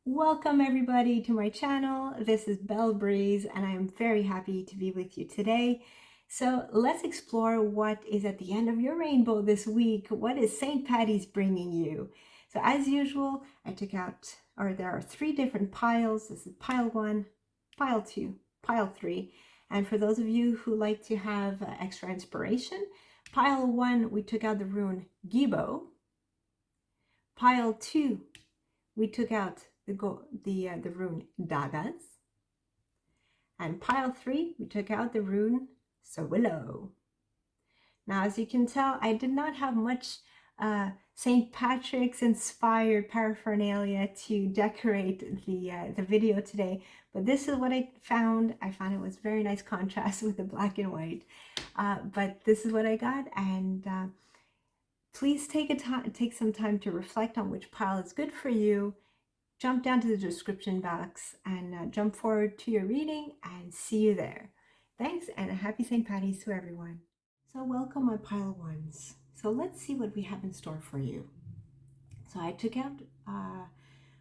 Welcome everybody to my channel. This is Belle Breeze and I am very happy to be with you today. So let's explore what is at the end of your rainbow this week. What is St. Patty's bringing you? So as usual, I took out, or there are three different piles. This is pile 1, pile 2, pile 3. And for those of you who like to have extra inspiration, pile 1, we took out the rune Gibo. Pile 2, we took out the rune Dagas. And pile 3, we took out the rune Sawillow. Now, as you can tell, I did not have much St. Patrick's inspired paraphernalia to decorate the video today, but this is what I found. I found it was very nice contrast with the black and white, but this is what I got, and please take some time to reflect on which pile is good for you. Jump down to the description box and jump forward to your reading, and see you there. Thanks, and a happy St. Patty's to everyone. So welcome my pile ones. So let's see what we have in store for you. So I took out,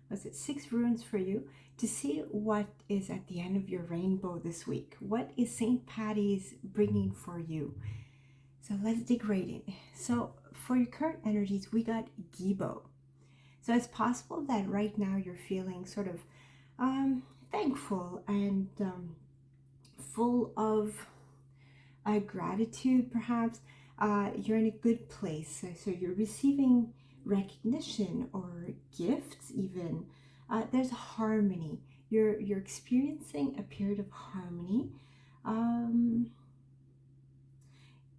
was it 6 runes for you to see what is at the end of your rainbow this week. What is St. Patty's bringing for you? So let's dig right in. So for your current energies, we got Gibo. So it's possible that right now you're feeling sort of thankful and full of gratitude, perhaps. You're in a good place. So you're receiving recognition or gifts even. There's harmony. You're experiencing a period of harmony.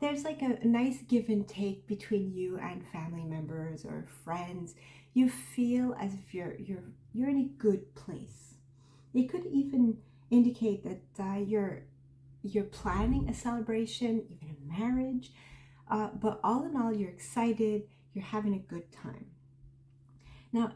There's like a nice give and take between you and family members or friends. You feel as if you're in a good place. It could even indicate that you're planning a celebration, even a marriage. But all in all, you're excited. You're having a good time. Now,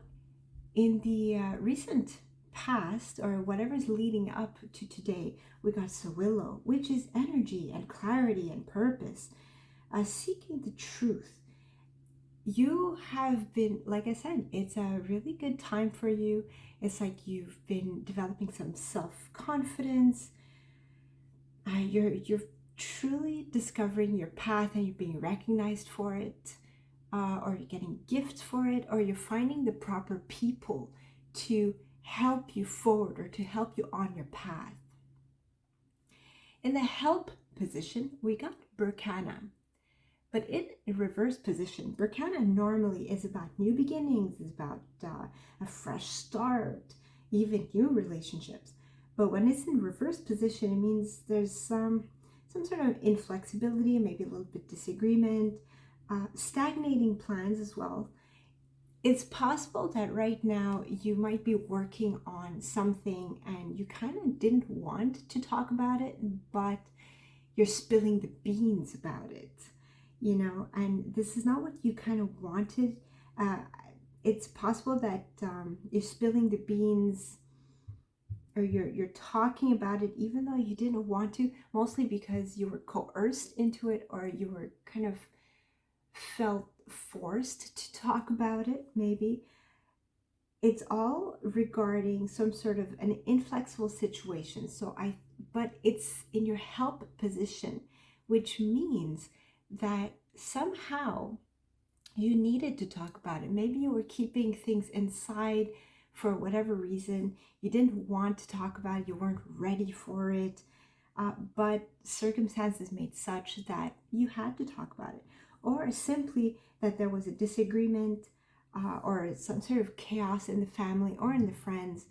in the recent past, or whatever's leading up to today, we got Sawillow, which is energy and clarity and purpose, seeking the truth. You have been, like I said, it's a really good time for you. It's like you've been developing some self-confidence. You're truly discovering your path, and you're being recognized for it, or you're getting gifts for it, or you're finding the proper people to help you forward or to help you on your path. In the help position, we got Berkana. But in a reverse position, Berkana normally is about new beginnings, is about a fresh start, even new relationships. But when it's in reverse position, it means there's some sort of inflexibility, maybe a little bit disagreement, stagnating plans as well. It's possible that right now you might be working on something and you kind of didn't want to talk about it, but you're spilling the beans about it, you know, and this is not what you kind of wanted. It's possible that you're spilling the beans, or you're talking about it even though you didn't want to, mostly because you were coerced into it, or you were kind of felt forced to talk about it, maybe. It's all regarding some sort of an inflexible situation. But it's in your help position, which means that somehow you needed to talk about it. Maybe you were keeping things inside for whatever reason. You didn't want to talk about it. You weren't ready for it. But circumstances made such that you had to talk about it. Or simply that there was a disagreement, or some sort of chaos in the family or in the friends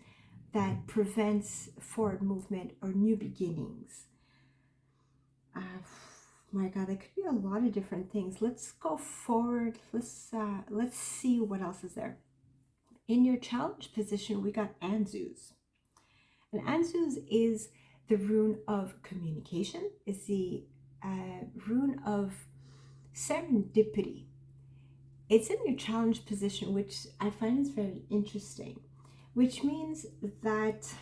that prevents forward movement or new beginnings. My God, there could be a lot of different things. Let's go forward. Let's see what else is there. In your challenge position, we got Anzus. And Anzus is the rune of communication. It's the rune of serendipity. It's in your challenge position, which I find is very interesting, which means that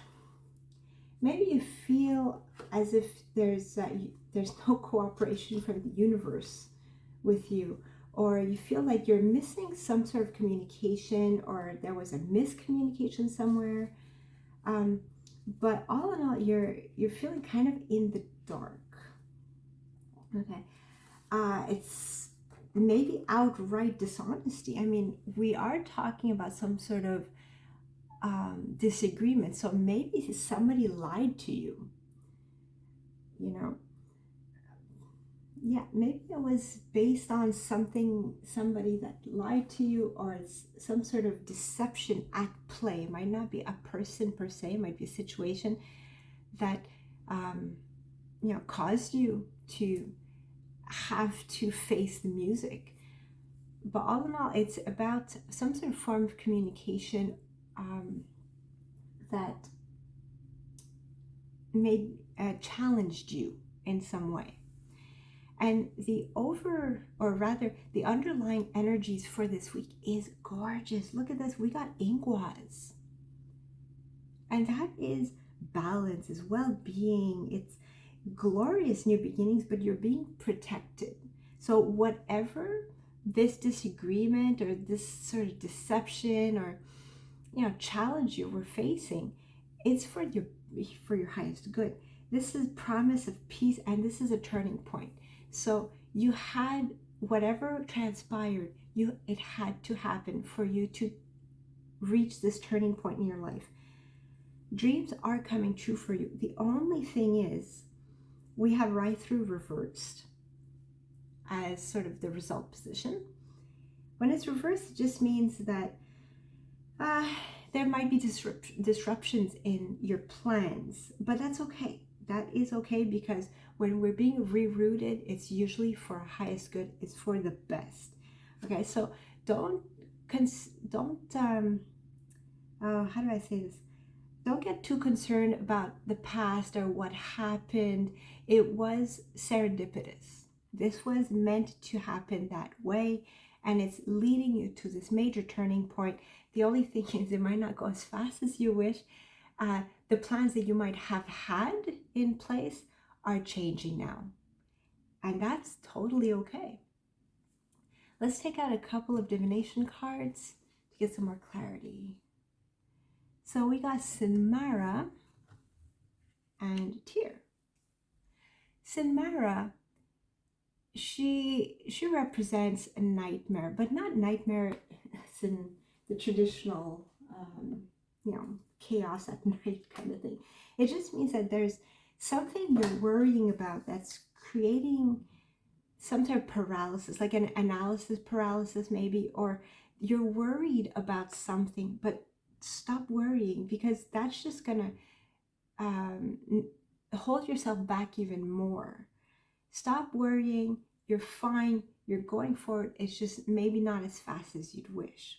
maybe you feel as if there's no cooperation from the universe with you, or you feel like you're missing some sort of communication, or there was a miscommunication somewhere. But all in all, you're feeling kind of in the dark. Okay. It's maybe outright dishonesty. I mean, we are talking about some sort of disagreement. So maybe somebody lied to you, you know. Yeah, maybe it was based on somebody that lied to you, or it's some sort of deception at play. It might not be a person per se, it might be a situation that, caused you to have to face the music. But all in all, it's about some sort of form of communication that made challenged you in some way. And the underlying energies for this week is gorgeous. Look at this. We got Ingwas. And that is balance, is well-being. It's glorious new beginnings, but you're being protected. So whatever this disagreement or this sort of deception or challenge you were facing, it's for your highest good. This is promise of peace, and this is a turning point. So you had whatever transpired, it had to happen for you to reach this turning point in your life. Dreams are coming true for you. The only thing is, we have right through reversed as sort of the result position. When it's reversed, it just means that there might be disruptions in your plans, but that's okay. That is okay, because when we're being rerouted, it's usually for our highest good. It's for the best. Okay, so don't how do I say this? Don't get too concerned about the past or what happened. It was serendipitous. This was meant to happen that way, and it's leading you to this major turning point. The only thing is, it might not go as fast as you wish. The plans that you might have had in place are changing now, and that's totally okay. Let's take out a couple of divination cards to get some more clarity. So we got Sinmara and Tyr. Sinmara, she represents a nightmare, but not nightmare as in the traditional, chaos at night kind of thing. It just means that there's something you're worrying about that's creating some type of paralysis, like an analysis paralysis maybe, or you're worried about something, but stop worrying, because that's just gonna hold yourself back even more. Stop worrying. You're fine. You're going forward. It's just maybe not as fast as you'd wish.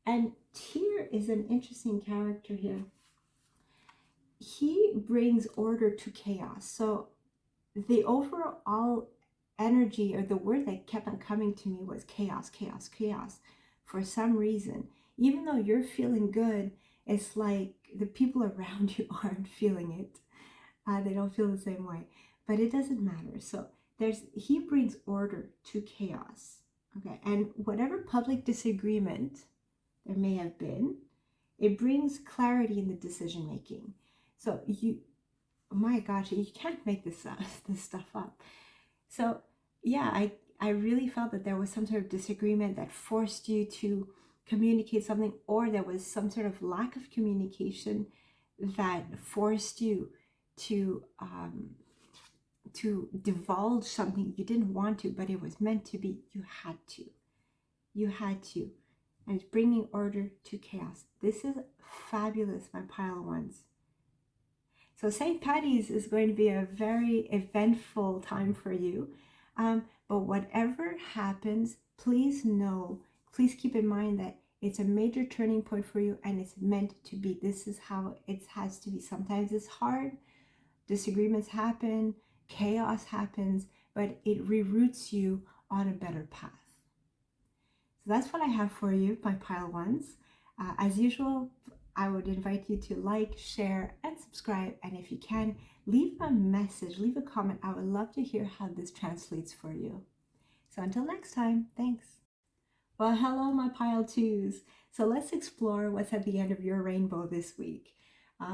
And Tyr is an interesting character here. He brings order to chaos. So the overall energy, or the word that kept on coming to me, was chaos, chaos, chaos. For some reason, even though you're feeling good, it's like the people around you aren't feeling it. They don't feel the same way, but it doesn't matter. So he brings order to chaos. Okay, and whatever public disagreement there may have been, it brings clarity in the decision making. So oh my gosh, you can't make this stuff up. So yeah, I really felt that there was some sort of disagreement that forced you to communicate something, or there was some sort of lack of communication that forced you to divulge something you didn't want to, but it was meant to be. You had to, and it's bringing order to chaos. This is fabulous, my pile ones. So St. Patty's is going to be a very eventful time for you, but whatever happens, please keep in mind that it's a major turning point for you, and it's meant to be. This is how it has to be. Sometimes it's hard, disagreements happen, chaos happens, but it reroutes you on a better path. So that's what I have for you, my pile ones. As usual, I would invite you to like, share, and subscribe. And if you can, leave a message, leave a comment. I would love to hear how this translates for you. So until next time, thanks. Well, hello, my pile twos. So let's explore what's at the end of your rainbow this week.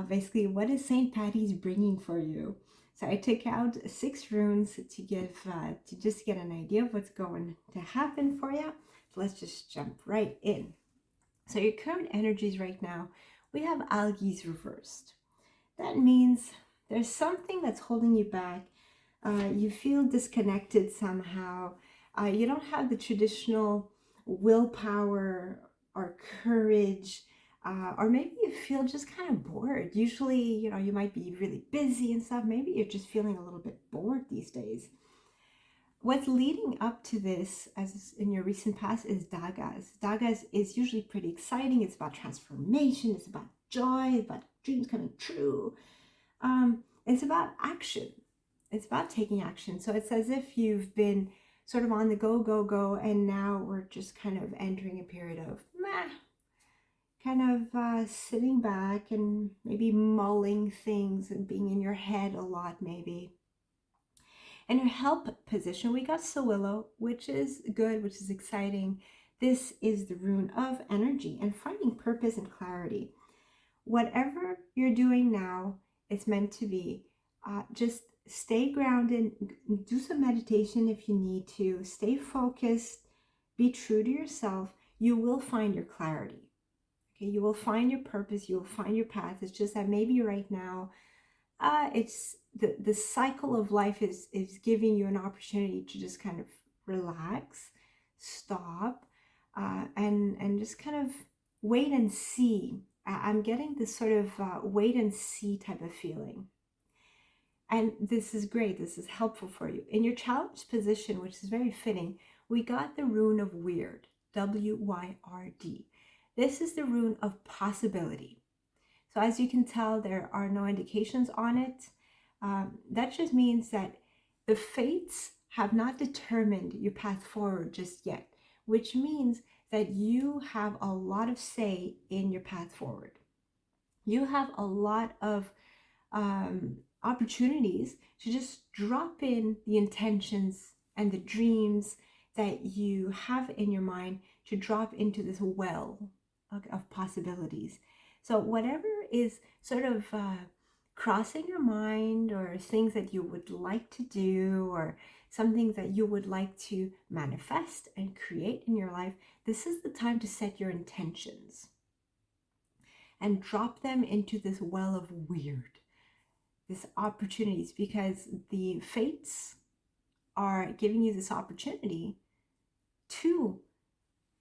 Basically, what is St. Patty's bringing for you? So I took out 6 runes to give, to just get an idea of what's going to happen for you. So let's just jump right in. So your current energies right now, we have algae's reversed. That means there's something that's holding you back. You feel disconnected somehow. You don't have the traditional willpower or courage, or maybe you feel just kind of bored. Usually, you might be really busy and stuff. Maybe you're just feeling a little bit bored these days. What's leading up to this, as in your recent past, is dagas. Dagas is usually pretty exciting. It's about transformation. It's about joy. It's about dreams coming true. It's about action. It's about taking action. So it's as if you've been sort of on the go, go, go, and now we're just kind of entering a period of meh, kind of sitting back and maybe mulling things and being in your head a lot, maybe. In your help position, we got Sawillow, which is good, which is exciting. This is the rune of energy and finding purpose and clarity. Whatever you're doing now, it's meant to be. Just stay grounded, do some meditation if you need to, stay focused, be true to yourself. You will find your clarity. Okay, you will find your purpose, you will find your path. It's just that maybe right now, it's the cycle of life is giving you an opportunity to just kind of relax, stop, and just kind of wait and see. I'm getting this sort of wait and see type of feeling. And this is great. This is helpful for you. In your challenge position, which is very fitting, we got the rune of Wyrd, W-Y-R-D. This is the rune of possibility. So as you can tell, there are no indications on it. That just means that the fates have not determined your path forward just yet, which means that you have a lot of say in your path forward. You have a lot of opportunities to just drop in the intentions and the dreams that you have in your mind, to drop into this well of possibilities. So whatever is sort of crossing your mind, or things that you would like to do, or something that you would like to manifest and create in your life, this is the time to set your intentions and drop them into this well of Wyrd, these opportunities, because the fates are giving you this opportunity to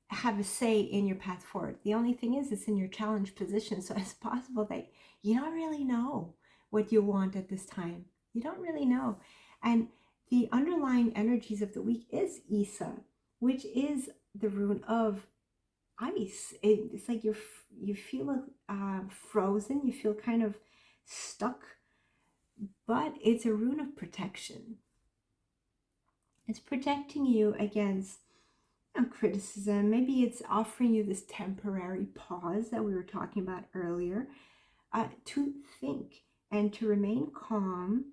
have a say in your path forward. The only thing is, it's in your challenge position, so it's possible that you don't really know what you want at this time. You don't really know. And the underlying energies of the week is Isa, which is the rune of ice. It's like you feel frozen, you feel kind of stuck, but it's a rune of protection. It's protecting you against criticism. Maybe it's offering you this temporary pause that we were talking about earlier, to think and to remain calm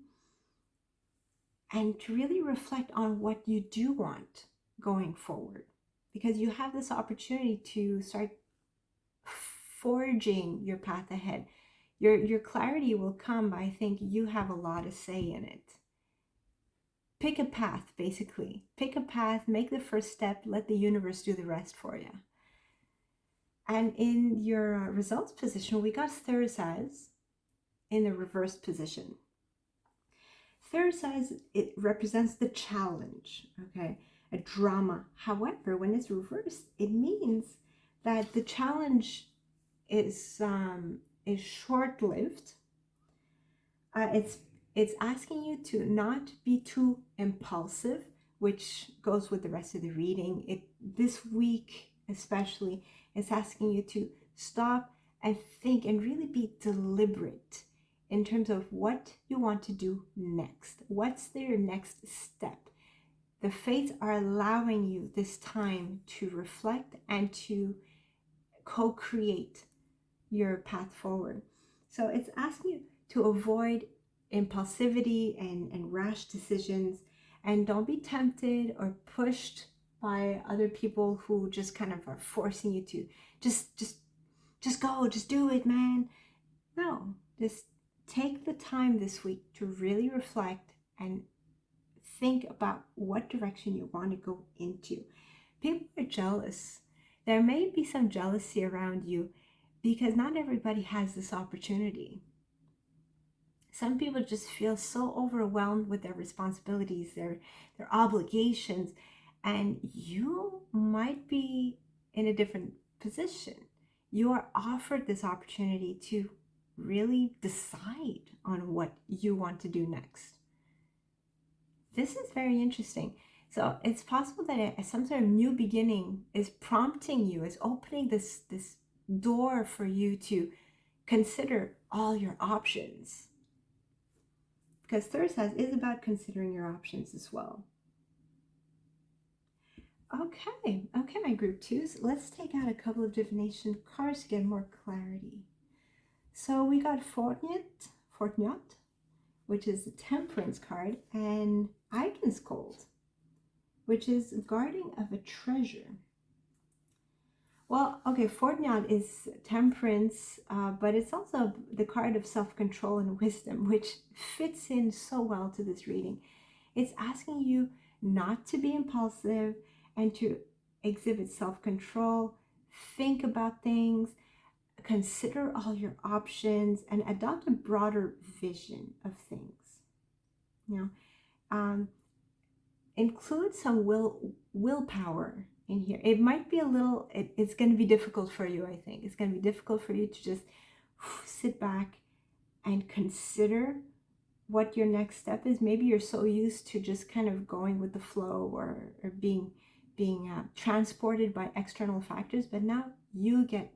and to really reflect on what you do want going forward, because you have this opportunity to start forging your path ahead. Your clarity will come, but I think you have a lot of say in it. Pick a path, basically. Pick a path, make the first step, let the universe do the rest for you. And in your results position, we got Thursaz in the reversed position. Thursaz, it represents the challenge, okay? A drama. However, when it's reversed, it means that the challenge is short-lived. It's asking you to not be too impulsive, which goes with the rest of the reading. This week especially, it's asking you to stop and think and really be deliberate in terms of what you want to do next. What's your next step? The fates are allowing you this time to reflect and to co-create your path forward. So it's asking you to avoid impulsivity and rash decisions, And don't be tempted or pushed by other people who just kind of are forcing you to just go, just do it, man. No, just take the time this week to really reflect and think about what direction you want to go into. People are jealous. There may be some jealousy around you because not everybody has this opportunity. Some people just feel so overwhelmed with their responsibilities, their obligations, and you might be in a different position. You are offered this opportunity to really decide on what you want to do next. This is very interesting. So it's possible that some sort of new beginning is prompting you, is opening this door for you to consider all your options. Because Thursday is about considering your options as well. Okay, my group twos. Let's take out a couple of divination cards to get more clarity. So we got Fortnot, which is the Temperance card, and Yggdrasil, which is guarding of a treasure. Well, okay, Fortnot is temperance, but it's also the card of self-control and wisdom, which fits in so well to this reading. It's asking you not to be impulsive and to exhibit self-control, think about things, consider all your options, and adopt a broader vision of things. You know, include some willpower in here. It might be a little, it's going to be difficult for you, I think. It's going to be difficult for you to just sit back and consider what your next step is. Maybe you're so used to just kind of going with the flow or being transported by external factors, but now you get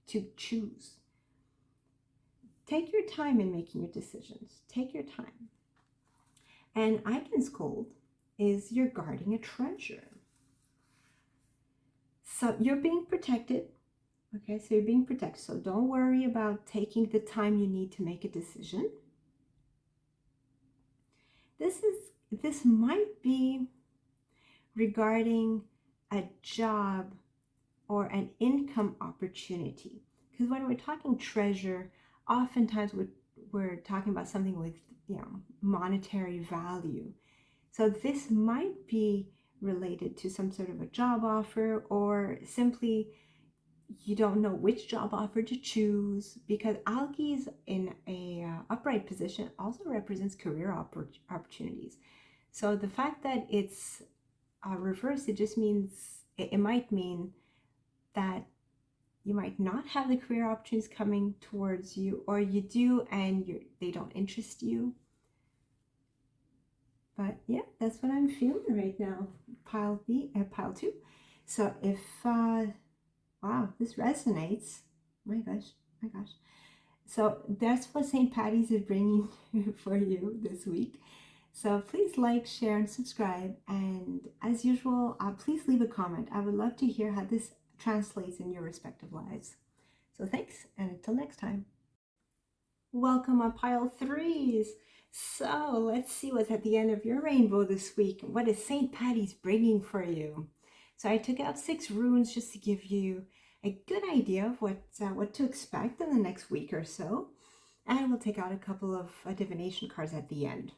to choose. Take your time in making your decisions. Take your time. And Yggdrasil is you're guarding a treasure. So you're being protected. Okay, so you're being protected. So don't worry about taking the time you need to make a decision. This might be regarding a job or an income opportunity. Because when we're talking treasure, oftentimes we're talking about something with, monetary value. So this might be related to some sort of a job offer, or simply you don't know which job offer to choose, because algae in a upright position also represents career opportunities. So the fact that it's reversed, it just means, it might mean that you might not have the career opportunities coming towards you, or you do and they don't interest you. But yeah, that's what I'm feeling right now. Pile 2. So if wow, this resonates. My gosh. So that's what St. Patty's is bringing for you this week. So please like, share, and subscribe. And as usual, please leave a comment. I would love to hear how this translates in your respective lives. So thanks, and until next time. Welcome on pile 3s. So let's see what's at the end of your rainbow this week. What is St. Patty's bringing for you? So I took out 6 runes just to give you a good idea of what to expect in the next week or so. And we'll take out a couple of divination cards at the end.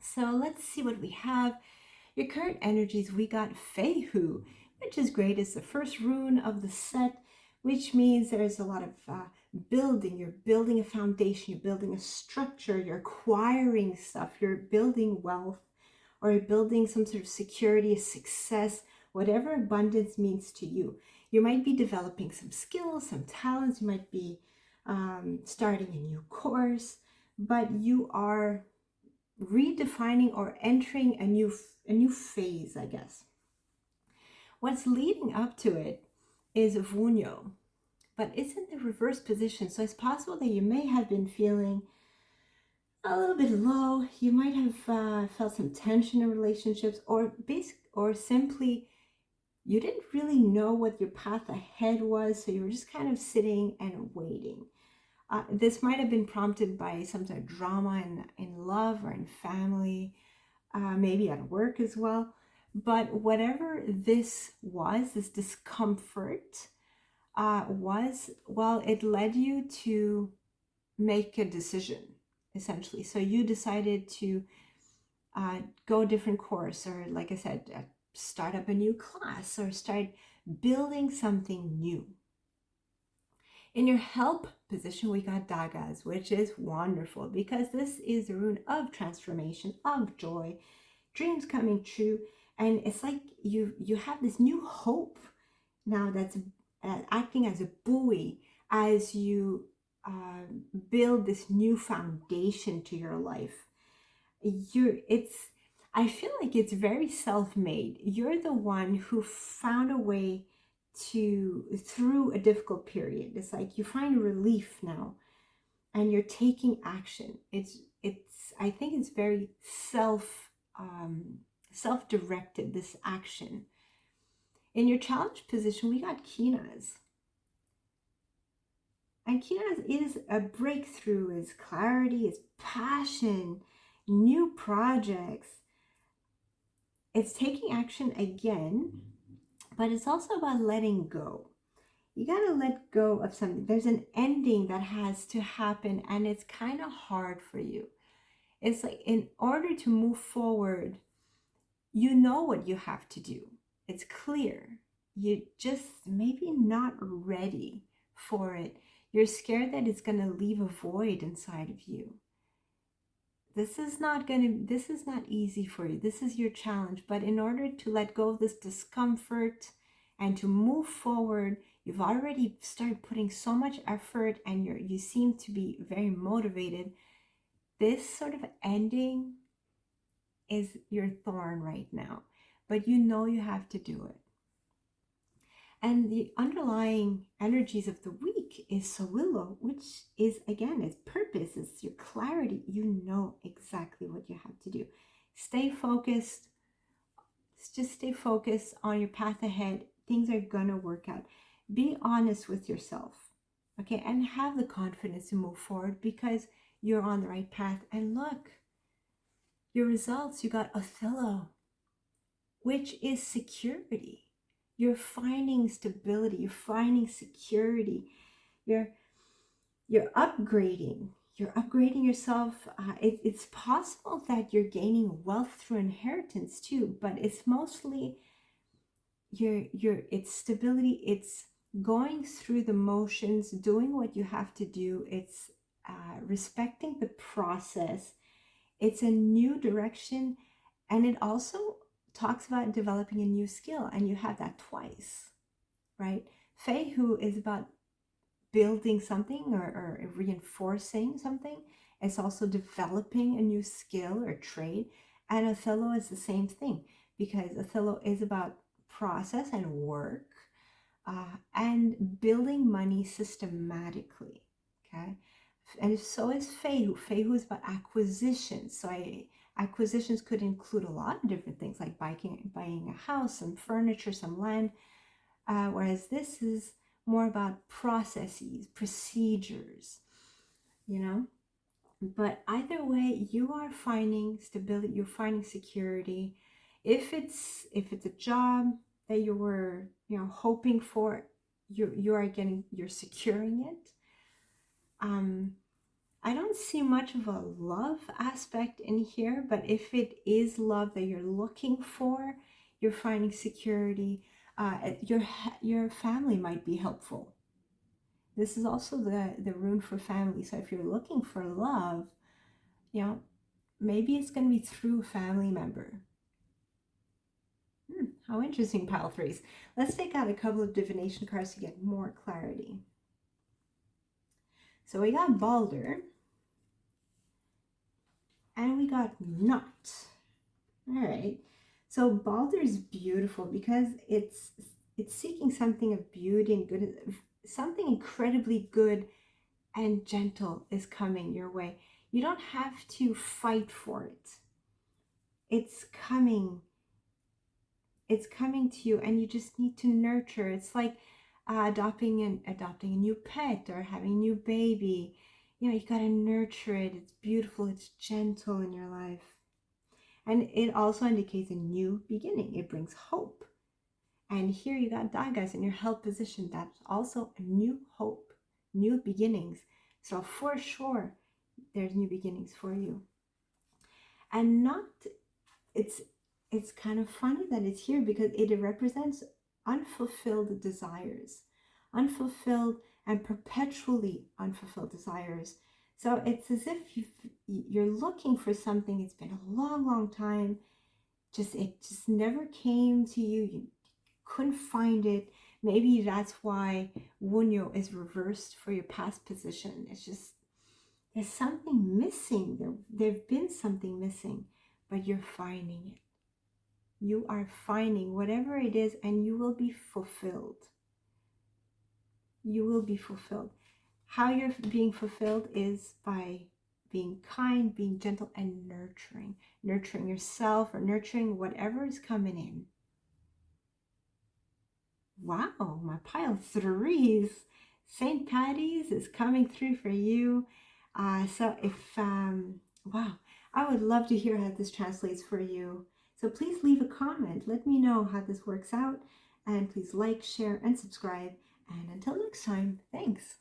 So let's see what we have. Your current energies, we got Fehu, which is great. It's the first rune of the set, which means there's a lot of building. You're building a foundation, you're building a structure, you're acquiring stuff, you're building wealth, or you're building some sort of security, success, whatever abundance means to you. You might be developing some skills, some talents, you might be starting a new course, but you are redefining or entering a new phase, I guess. What's leading up to it is Vunyo, but it's in the reverse position. So it's possible that you may have been feeling a little bit low. You might have felt some tension in relationships, or simply you didn't really know what your path ahead was. So you were just kind of sitting and waiting. This might have been prompted by some sort of drama in love or in family. maybe at work as well. But whatever this was, this discomfort was, well, it led you to make a decision, essentially. So you decided to go a different course, or like I said, start up a new class, or start building something new. In your help position, we got dagas, which is wonderful because this is the rune of transformation, of joy, dreams coming true. And it's like you have this new hope now that's acting as a buoy as you build this new foundation to your life. I feel like it's very self-made. You're the one who found a way through a difficult period. It's like you find relief now and you're taking action. I think it's very self-directed, this action. In your challenge position, we got Kinas. And Kinas is a breakthrough, is clarity, is passion, new projects. It's taking action again, but it's also about letting go. You got to let go of something. There's an ending that has to happen, and it's kind of hard for you. It's like, in order to move forward, you know what you have to do. It's clear. You just maybe not ready for it. You're scared that it's going to leave a void inside of you. This is not easy for you. This is your challenge. But in order to let go of this discomfort and to move forward, you've already started putting so much effort, and you seem to be very motivated. This sort of ending is your thorn right now, but you know you have to do it. And the underlying energies of the week is Sawillo, which is, again, its purpose, it's your clarity. You know exactly what you have to do. Stay focused. Just stay focused on your path ahead. Things are gonna work out. Be honest with yourself, okay? And have the confidence to move forward because you're on the right path. And look, your results, you got Othello, which is security. You're finding stability, you're finding security, you're upgrading. You're upgrading yourself. It's possible that you're gaining wealth through inheritance too, but it's mostly it's stability. It's going through the motions, doing what you have to do. It's respecting the process. It's a new direction, and it also talks about developing a new skill, and you have that twice, right? Fei, who is about building something or reinforcing something, is also developing a new skill or trade. And Othello is the same thing, because Othello is about process and work and building money systematically, okay? And so is Fei, who is about acquisitions. So acquisitions could include a lot of different things, like buying a house, some furniture, some land, whereas this is more about processes, procedures, you know. But either way, you are finding stability, you're finding security. If it's a job that you were, hoping for, you're securing it. I don't see much of a love aspect in here, but if it is love that you're looking for, you're finding security. Your family might be helpful. This is also the rune for family. So if you're looking for love, maybe it's going to be through a family member. How interesting, pile threes. Let's take out a couple of divination cards to get more clarity. So we got Balder. And we got Nut. All right. So Balder is beautiful because it's seeking something of beauty and good. Something incredibly good and gentle is coming your way. You don't have to fight for it. It's coming. It's coming to you, and you just need to nurture. It's like adopting a new pet or having a new baby. You gotta nurture it. It's beautiful. It's gentle in your life. And it also indicates a new beginning. It brings hope. And here you got dagas in your health position. That's also a new hope, new beginnings. So for sure, there's new beginnings for you. And not, it's it's kind of funny that it's here because it represents unfulfilled desires, unfulfilled and perpetually unfulfilled desires. So it's as if you're looking for something. It's been a long, long time. It just never came to you. You couldn't find it. Maybe that's why Wunyo is reversed for your past position. It's just there's something missing. There've been something missing, but you're finding it. You are finding whatever it is, and you will be fulfilled. You will be fulfilled. How you're being fulfilled is by being kind, being gentle, and nurturing yourself or nurturing whatever is coming in. Wow, my pile of threes. St. Patty's is coming through for you. So if, wow, I would love to hear how this translates for you. So please leave a comment. Let me know how this works out. And please like, share, and subscribe. And until next time, thanks.